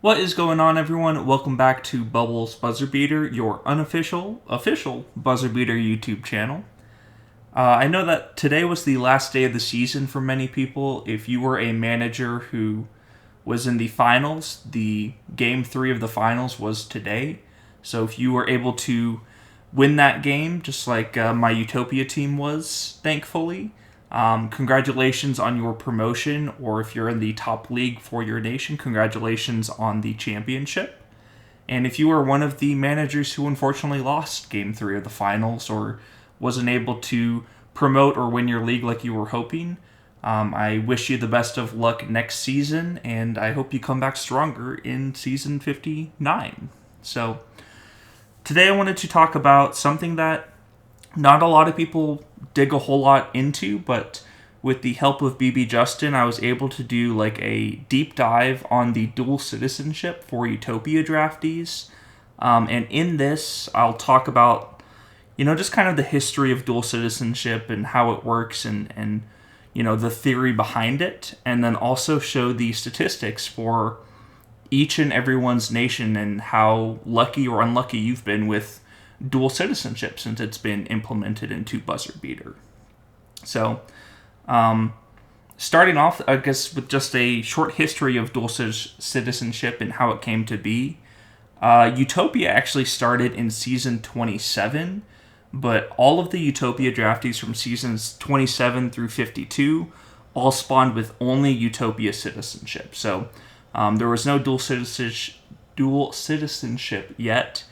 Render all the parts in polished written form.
What is going on, everyone? Welcome back to Bubbles BuzzerBeater, your official BuzzerBeater YouTube channel. I know that today was the last day of the season for many people. If you were a manager who was in the finals, the game 3 of the finals was today. So if you were able to win that game, just like my Utopia team was, thankfully, congratulations on your promotion, or if you're in the top league for your nation, congratulations on the championship. And if you are one of the managers who unfortunately lost Game 3 of the finals or wasn't able to promote or win your league like you were hoping, I wish you the best of luck next season, and I hope you come back stronger in Season 59. So, today I wanted to talk about something that not a lot of people dig a whole lot into, but with the help of BB Justin, I was able to do like a deep dive on the dual citizenship for Utopia draftees. And in this, I'll talk about, just kind of the history of dual citizenship and how it works and the theory behind it. And then also show the statistics for each and everyone's nation and how lucky or unlucky you've been with dual citizenship since it's been implemented into BuzzerBeater. So, starting off, I guess, with just a short history of dual citizenship and how it came to be. Utopia actually started in Season 27, but all of the Utopia draftees from Seasons 27 through 52 all spawned with only Utopia citizenship. So, there was no dual citizenship yet.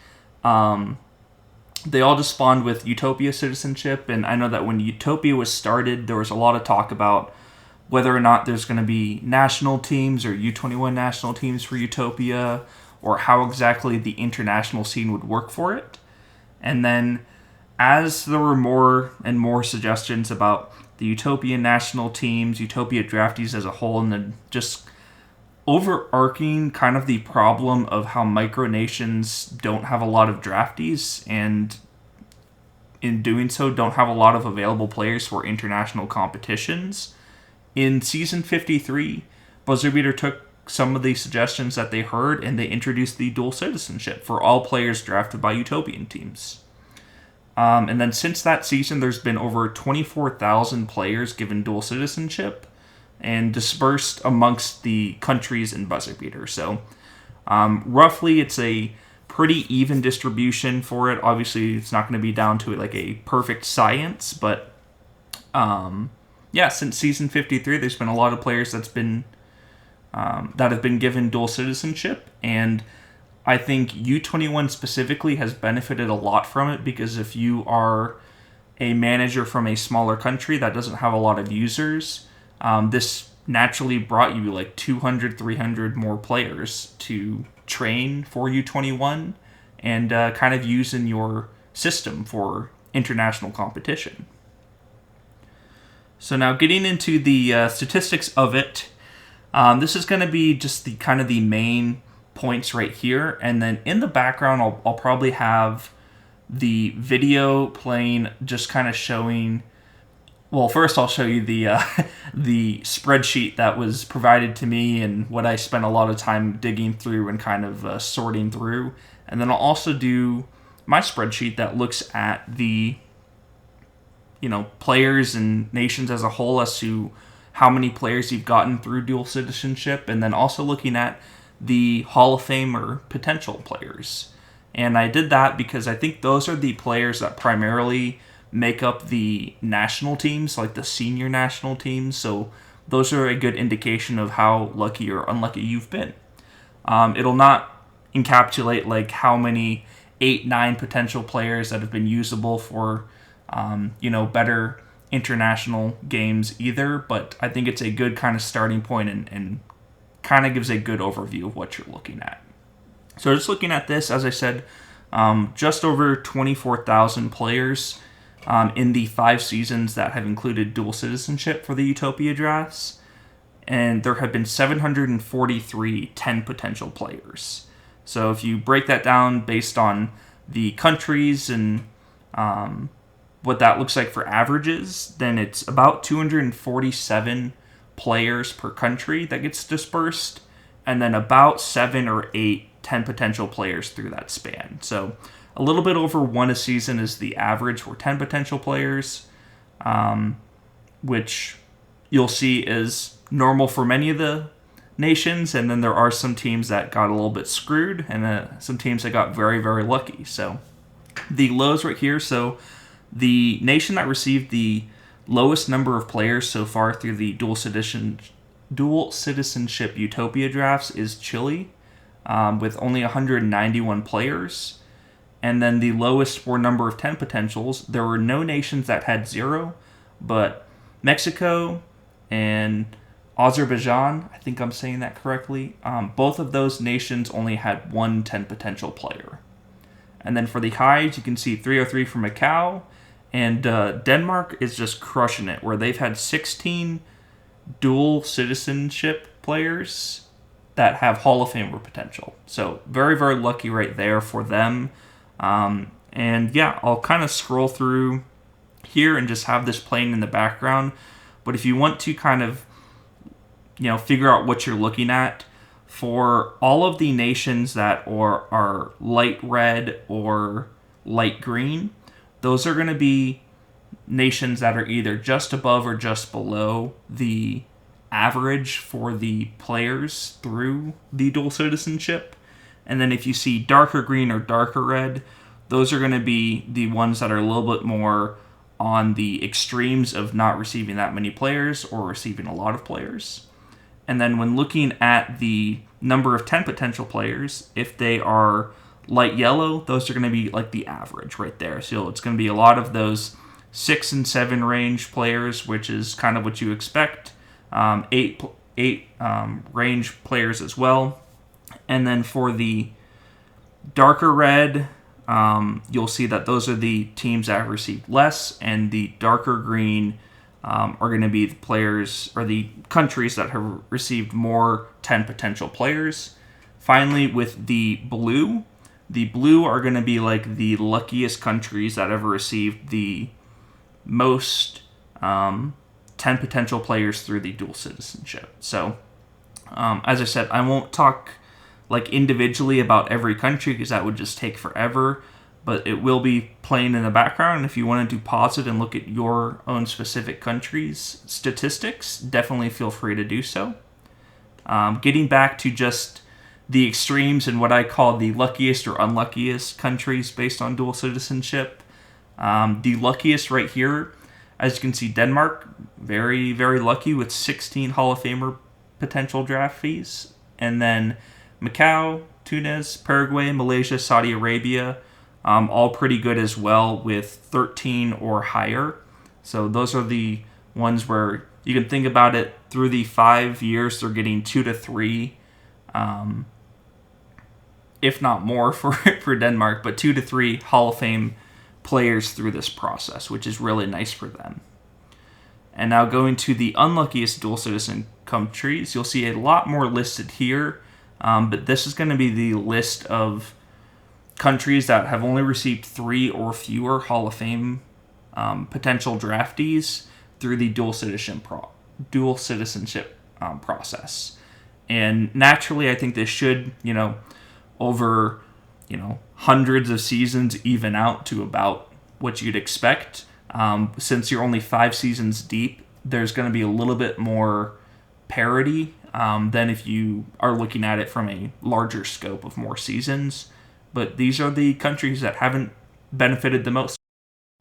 They all just spawned with Utopia citizenship, and I know that when Utopia was started, there was a lot of talk about whether or not there's going to be national teams or U21 national teams for Utopia, or how exactly the international scene would work for it. And then, as there were more and more suggestions about the Utopian national teams, Utopia draftees as a whole, and then just overarching kind of the problem of how micronations don't have a lot of draftees, and in doing so don't have a lot of available players for international competitions. In Season 53, BuzzerBeater took some of the suggestions that they heard and they introduced the dual citizenship for all players drafted by Utopian teams. And then since that season, there's been over 24,000 players given dual citizenship and dispersed amongst the countries in BuzzerBeater. So, roughly, it's a pretty even distribution for it. Obviously, it's not going to be down to like a perfect science, but since Season 53, there's been a lot of players that have been given dual citizenship, and I think U21 specifically has benefited a lot from it, because if you are a manager from a smaller country that doesn't have a lot of users, this naturally brought you like 200, 300 more players to train for U21 and kind of use in your system for international competition. So now getting into the statistics of it, this is going to be just the kind of the main points right here, and then in the background I'll probably have the video playing, just kind of showing. Well, first I'll show you the spreadsheet that was provided to me and what I spent a lot of time digging through and kind of sorting through. And then I'll also do my spreadsheet that looks at the, players and nations as a whole as to how many players you've gotten through dual citizenship, and then also looking at the Hall of Fame or potential players. And I did that because I think those are the players that primarily make up the national teams, like the senior national teams. So those are a good indication of how lucky or unlucky you've been. It'll not encapsulate like how many 8-9 potential players that have been usable for better international games either, but I think it's a good kind of starting point and kind of gives a good overview of what you're looking at. So just looking at this, as I said, just over 24,000 players in the 5 seasons that have included dual citizenship for the Utopia drafts, and there have been 743 10 potential players. So if you break that down based on the countries and what that looks like for averages, then it's about 247 players per country that gets dispersed, and then about 7 or 8 10 potential players through that span. So a little bit over 1 a season is the average for 10 potential players, which you'll see is normal for many of the nations, and then there are some teams that got a little bit screwed, and some teams that got very, very lucky. So the lows right here, so the nation that received the lowest number of players so far through the dual citizenship Utopia drafts is Chile, with only 191 players. And then the lowest for number of 10 potentials, there were no nations that had 0, but Mexico and Azerbaijan, I think I'm saying that correctly, both of those nations only had 1 10 potential player. And then for the highs, you can see 303 for Macau, and Denmark is just crushing it, where they've had 16 dual citizenship players that have Hall of Famer potential. So very, very lucky right there for them. And yeah, I'll kind of scroll through here and just have this playing in the background. But if you want to kind of, figure out what you're looking at, for all of the nations that are light red or light green, those are going to be nations that are either just above or just below the average for the players through the dual citizenship. And then if you see darker green or darker red, those are going to be the ones that are a little bit more on the extremes of not receiving that many players or receiving a lot of players. And then when looking at the number of 10 potential players, if they are light yellow, those are going to be like the average right there. So it's going to be a lot of those 6 and 7 range players, which is kind of what you expect. 8 range players as well. And then for the darker red, you'll see that those are the teams that have received less, and the darker green are going to be the players or the countries that have received more 10 potential players. Finally, with the blue are going to be like the luckiest countries that ever received the most 10 potential players through the dual citizenship. So, as I said, I won't talk like individually about every country because that would just take forever, but it will be playing in the background. And if you want to pause it and look at your own specific country's statistics, definitely feel free to do so. Getting back to just the extremes and what I call the luckiest or unluckiest countries based on dual citizenship. The luckiest right here, as you can see, Denmark, very, very lucky with 16 Hall of Famer potential draft fees. And then Macau, Tunis, Paraguay, Malaysia, Saudi Arabia, all pretty good as well with 13 or higher. So those are the ones where you can think about it through the 5 years, they're getting 2 to 3, if not more for Denmark, but 2 to 3 Hall of Fame players through this process, which is really nice for them. And now going to the unluckiest dual citizen countries, you'll see a lot more listed here, but this is going to be the list of countries that have only received 3 or fewer Hall of Fame potential draftees through the dual citizenship process. And naturally, I think this should, over, hundreds of seasons even out to about what you'd expect. Since you're only 5 seasons deep, there's going to be a little bit more parity than if you are looking at it from a larger scope of more seasons. But these are the countries that haven't benefited the most.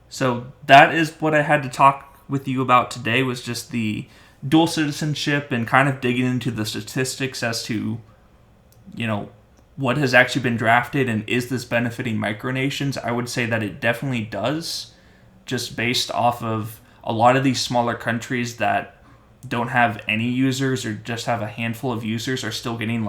So that is what I had to talk with you about today, was just the dual citizenship and kind of digging into the statistics as to, what has actually been drafted and is this benefiting micronations. I would say that it definitely does, just based off of a lot of these smaller countries that don't have any users or just have a handful of users are still getting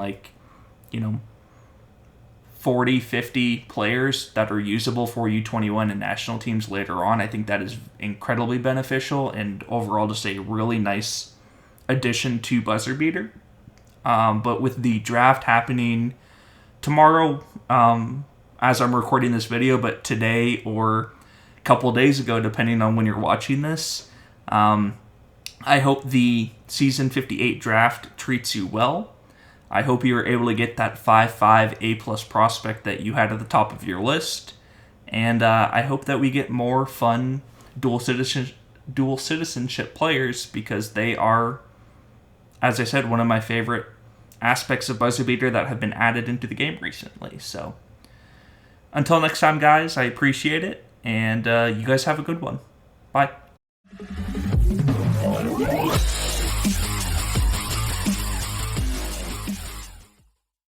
40, 50 players that are usable for U21 and national teams later on. I think that is incredibly beneficial and overall just a really nice addition to BuzzerBeater. But with the draft happening tomorrow, as I'm recording this video, but today or couple days ago, depending on when you're watching this. I hope the Season 58 draft treats you well. I hope you were able to get that 5.5 A+ prospect that you had at the top of your list. And I hope that we get more fun dual citizenship players, because they are, as I said, one of my favorite aspects of BuzzerBeater that have been added into the game recently. So until next time, guys, I appreciate it, and you guys have a good one. Bye.